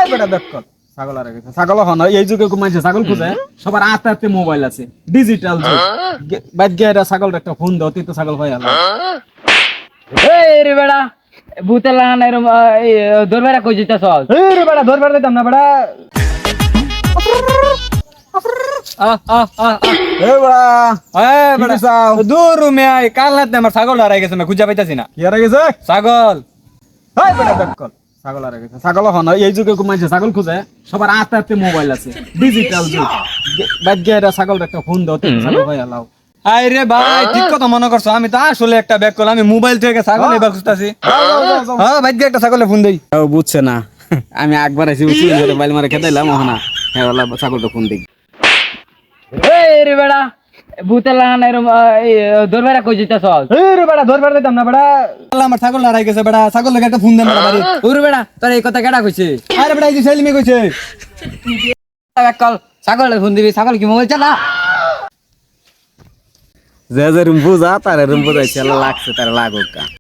এই বেটা দেখ কল ছাগল আর গেছে ছাগল হন এই যুগে খুব মানুষ ছাগল খুঁজে সবার হাতে হাতে মোবাইল আছে ডিজিটাল যুগ বাদ গিয়ে এরা ছাগল একটা ফোন দাও তুই তো ছাগল ভাই আলো এই রে বেড়া ভূতের লাহানা এরম দরবারে কই যেতেছ? এই রে বেটা ধরবার দিতাম না বেটা এই বেটা দূর রুমে আই কাল রাতে আমার ছাগল হারাই গেছে না খুঁজে পাইতাছি না। কি আর গেছে ছাগল এই বেটা দেখ কল ছাগল আর গেছে ছাগল হন এই যুগে খুব মানুষ ছাগল খুঁজে সবার হাতে হাতে মোবাইল আছে ডিজিটাল যুগ বাদ গিয়ে এরা ছাগল একটা ফোন দাও তুই তো ছাগল ভাই আলো আই রে ভাই ঠিক কথা মনে করছো, আমি তো আসলে একটা ব্যাক করলাম, আমি মোবাইল থেকে ছাগল এবার খুঁজতাছি। হ্যাঁ ভাই একটা ছাগলে ফোন দেই। ও বুঝছে না আমি একবার আইছি বুঝছি মোবাইল মারে খেতাইলাম ওখানে হ্যাঁ ওলা ছাগলটা ফোন দিই এই রে বেড়া ভূতের লাহানা এরম দরবারে কই যেতেছ? এই রে বেটা ধরবার দিতাম না বেটা আমার ছাগল হারাই গেছে বেড়া, ছাগল লেগে একটা ফোন দেন বেড়া বাড়ি। ওরে বেড়া তোর এই কথা কেডা কইছে? আরে বেটা এই যে সেলিমে কইছে এক কল ছাগলে ফোন দিবি, ছাগল কি মোবাইল চালা? যে রুম বুঝা তার রুম বুঝাইছে লাগছে তার লাগুক